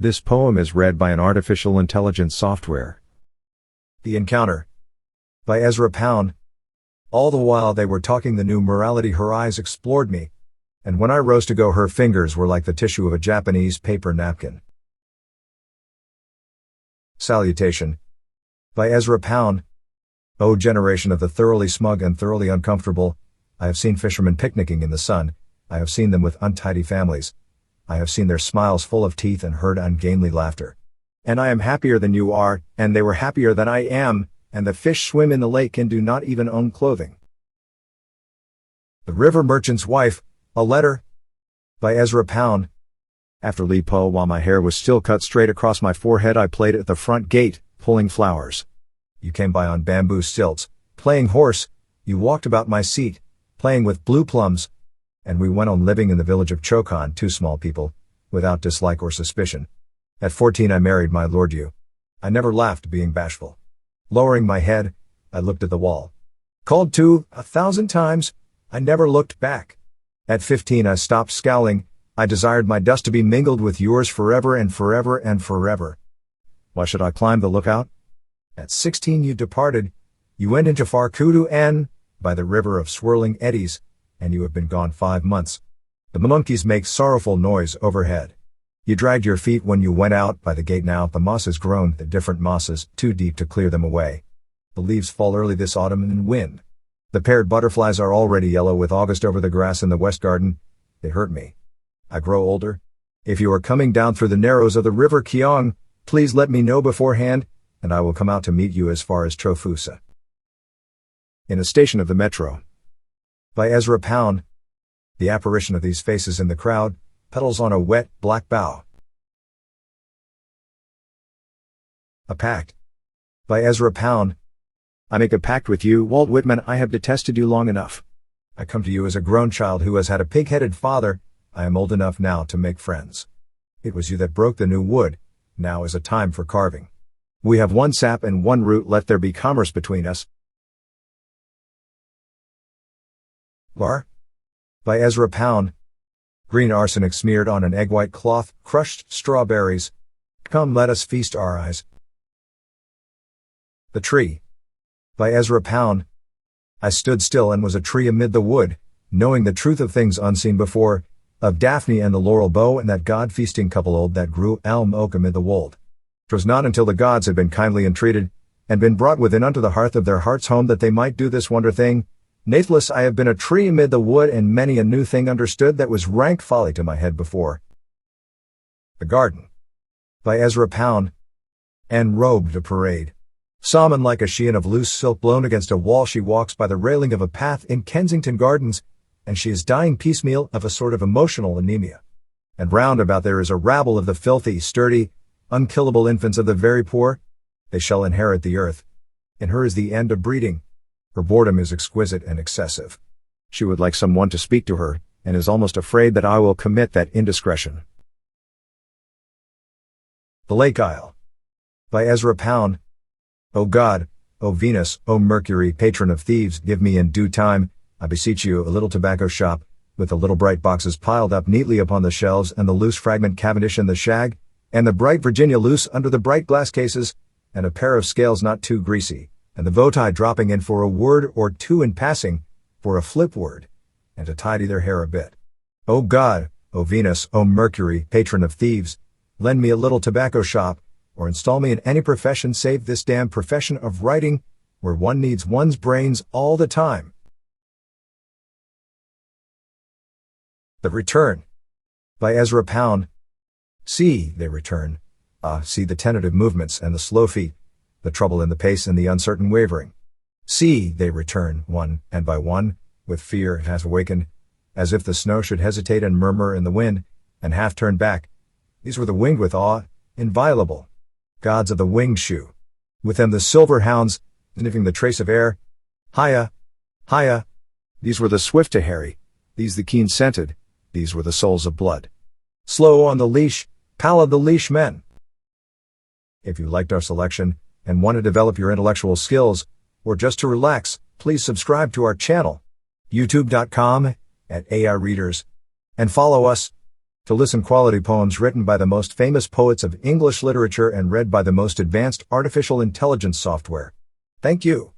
This poem is read by an artificial intelligence software. The Encounter by Ezra Pound. All the while they were talking the new morality, her eyes explored me, and when I rose to go her fingers were like the tissue of a Japanese paper napkin. Salutation by Ezra Pound. O generation of the thoroughly smug and thoroughly uncomfortable, I have seen fishermen picnicking in the sun, I have seen them with untidy families, I have seen their smiles full of teeth and heard ungainly laughter. And I am happier than you are, and they were happier than I am, and the fish swim in the lake and do not even own clothing. The River Merchant's Wife, a Letter by Ezra Pound. After Li Po, while my hair was still cut straight across my forehead, I played at the front gate, pulling flowers. You came by on bamboo stilts, playing horse, you walked about my seat, playing with blue plums, and we went on living in the village of Chokan, two small people, without dislike or suspicion. At 14 I married my lord you. I never laughed, being bashful. Lowering my head, I looked at the wall. Called to 1,000 times, I never looked back. At 15 I stopped scowling, I desired my dust to be mingled with yours forever and forever and forever. Why should I climb the lookout? At 16 you departed, you went into Farkudu N, by the river of swirling eddies, and you have been gone 5 months. The monkeys make sorrowful noise overhead. You dragged your feet when you went out by the gate. Now the moss has grown, the different mosses, too deep to clear them away. The leaves fall early this autumn in wind. The paired butterflies are already yellow with August over the grass in the west garden. They hurt me. I grow older. If you are coming down through the narrows of the river Kiong, please let me know beforehand, and I will come out to meet you as far as Trofusa. In a station of the metro by Ezra Pound. The apparition of these faces in the crowd, petals on a wet, black bough. A Pact by Ezra Pound. I make a pact with you, Walt Whitman. I have detested you long enough. I come to you as a grown child who has had a pig-headed father. I am old enough now to make friends. It was you that broke the new wood. Now is a time for carving. We have one sap and one root. Let there be commerce between us. Bar by Ezra Pound. Green arsenic smeared on an egg-white cloth, crushed strawberries. Come, let us feast our eyes. The Tree by Ezra Pound. I stood still and was a tree amid the wood, knowing the truth of things unseen before, of Daphne and the laurel bow and that god-feasting couple old that grew elm oak amid the wold. 'Twas not until the gods had been kindly entreated, and been brought within unto the hearth of their heart's home, that they might do this wonder thing. Nathless I have been a tree amid the wood, and many a new thing understood that was rank folly to my head before. The Garden by Ezra Pound. Enrobed a parade. Salmon like a sheehan of loose silk blown against a wall, she walks by the railing of a path in Kensington Gardens, and she is dying piecemeal of a sort of emotional anemia. And round about there is a rabble of the filthy, sturdy, unkillable infants of the very poor. They shall inherit the earth. In her is the end of breeding. Her boredom is exquisite and excessive. She would like someone to speak to her, and is almost afraid that I will commit that indiscretion. The Lake Isle by Ezra Pound. O God, O Venus, O Mercury, patron of thieves, give me in due time, I beseech you, a little tobacco shop, with the little bright boxes piled up neatly upon the shelves, and the loose fragment Cavendish in the shag, and the bright Virginia loose under the bright glass cases, and a pair of scales not too greasy, and the Voti dropping in for a word or two in passing, for a flip word, and to tidy their hair a bit. O God, O Venus, O Mercury, patron of thieves, lend me a little tobacco shop, or install me in any profession save this damned profession of writing, where one needs one's brains all the time. The Return by Ezra Pound. See, they return. Ah, see the tentative movements and the slow feet, the trouble in the pace and the uncertain wavering. See, they return, one and by one, with fear it has awakened, as if the snow should hesitate and murmur in the wind, and half turn back. These were the winged with awe, inviolable. Gods of the winged shoe. With them the silver hounds, sniffing the trace of air. Hiya, hiya. These were the swift to harry, these the keen-scented, these were the souls of blood. Slow on the leash, pallid the leash men. If you liked our selection, and want to develop your intellectual skills, or just to relax, please subscribe to our channel, youtube.com, @AI Readers, and follow us, To listen quality poems written by the most famous poets of English literature and read by the most advanced artificial intelligence software. Thank you.